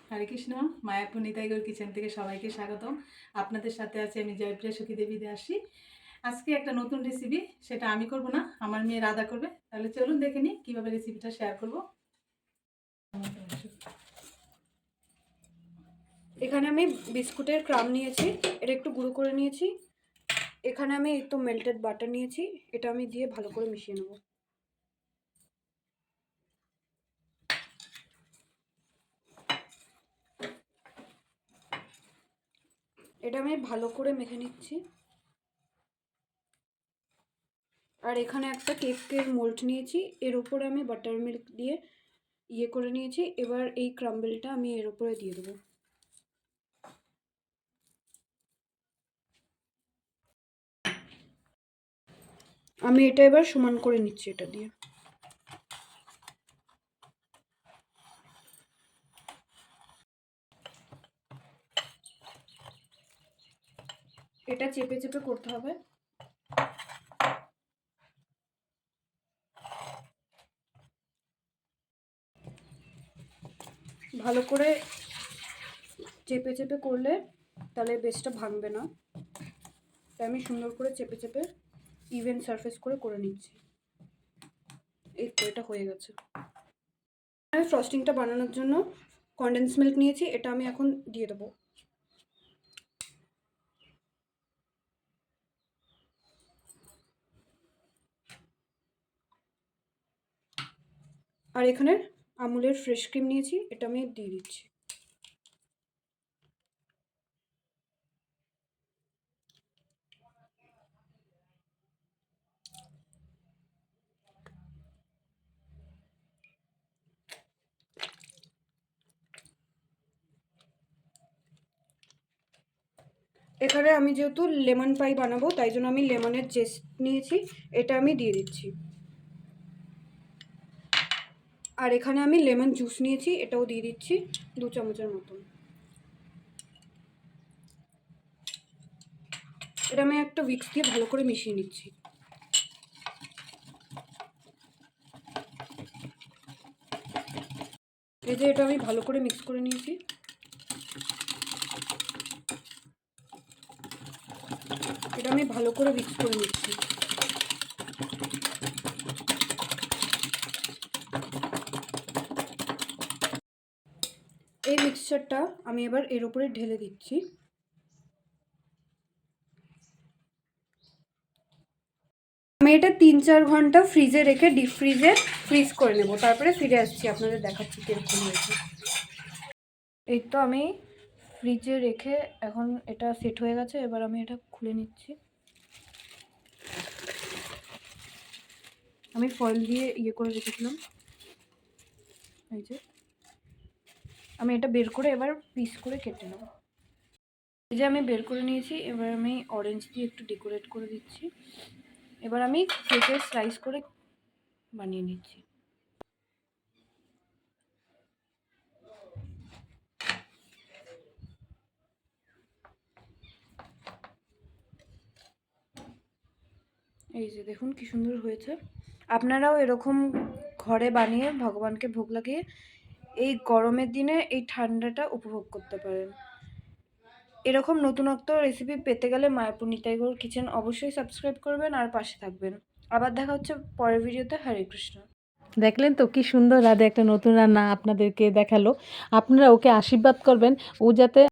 হরে Krishna. Mayapur নিতাইগৌর kitchen থেকে সবাইকে স্বাগতম। আপনাদের সাথে আছে আমি জয়প্রিয়া সখী দেবী দাসী। আজকে একটা নতুন রেসিপি, সেটা আমি করব না, আমার মেয়ে রাধা করবে। তাহলে চলুন দেখে নিই কীভাবে রেসিপিটা শেয়ার করব। এখানে আমি বিস্কুটের ক্রাম নিয়েছি, এটা একটু গুঁড়ো করে নিয়েছি। এখানে আমি একটু মেল্টেড বাটার নিয়েছি, এটা আমি দিয়ে ভালো করে মিশিয়ে নেব। এটা আমি ভালো করে মেখে নিচ্ছি। আর এখানে একটা কেকের মোল্ড নিয়েছি, এর উপরে আমি বাটার মিল্ক দিয়ে করে নিয়েছি। এবার এই ক্রাম্বলটা আমি এর উপরে দিয়ে দেবো। আমি এটা এবার সমান করে নিচ্ছি এটা দিয়ে। এটা চেপে চেপে করতে হবে। ভালো করে চেপে চেপে করলে তাহলে বেসটা ভাঙবে না, তাই আমি সুন্দর করে চেপে চেপে ইভেন সারফেস করে নিচ্ছি। এই তো এটা হয়ে গেছে। আমি ফ্রস্টিংটা বানানোর জন্য কনডেন্স মিল্ক নিয়েছি, এটা আমি এখন দিয়ে দেবো। আর এখানে আমুলের ফ্রেশ ক্রিম নিয়েছি, এটা আমি দিয়ে দিচ্ছি। এখানে আমি যেহেতু লেমন পাই বানাবো, তাই জন্য আমি লেমনের জেস্ট নিয়েছি, এটা আমি দিয়ে দিচ্ছি। আর এখানে আমি লেমন জুস নিয়েছি, এটাও দিয়ে দিচ্ছি 2 চামচের মতন। এটা আমি একটা উইক্স দিয়ে ভালো করে মিশিয়ে নিচ্ছি। এই যে এটা আমি ভালো করে মিক্স করে নিয়েছি। এটা আমি ভালো করে মিক্স করে নিচ্ছি। এই মিক্সচারটা আমি এবার এর উপরে ঢেলে দিচ্ছি। আমি এটা 3-4 ঘন্টা ফ্রিজে রেখে ডিপ ফ্রিজে ফ্রিজ করে নেব, তারপরে ফিরে আসছি, আপনাদের দেখাচ্ছি কিরকম হয়েছে। এই তো আমি ফ্রিজে রেখে এখন এটা সেট হয়ে গেছে, এবার আমি এটা খুলে নিচ্ছি। আমি ফয়েল দিয়ে করে রেখেছিলাম। এই যে আমি এটা বের করে এবার পিস করে কেটে নেব। এই যে আমি বের করে নিয়েছি, এবার আমি অরেঞ্জ দিয়ে একটু ডেকোরেট করে দিচ্ছি। এবার আমি কেকের স্লাইস করে বানিয়ে নিচ্ছি। এই যে দেখুন কি সুন্দর হয়েছে। আপনারাও এরকম ঘরে বানিয়ে ভগবানকে ভোগ লাগিয়ে এই গরমের দিনে এই ঠান্ডাটা উপভোগ করতে পারেন। এরকম নতুনত্ব রেসিপি পেতে গেলে মায়াপুর নিতাইগৌর কিচেন অবশ্যই সাবস্ক্রাইব করবেন আর পাশে থাকবেন। আবার দেখা হচ্ছে পরের ভিডিওতে। হরে কৃষ্ণ। দেখলেন তো কি সুন্দর রাধে একটা নতুন রান্না আপনাদেরকে দেখালো। আপনারা ওকে আশীর্বাদ করবেন, ও যাতে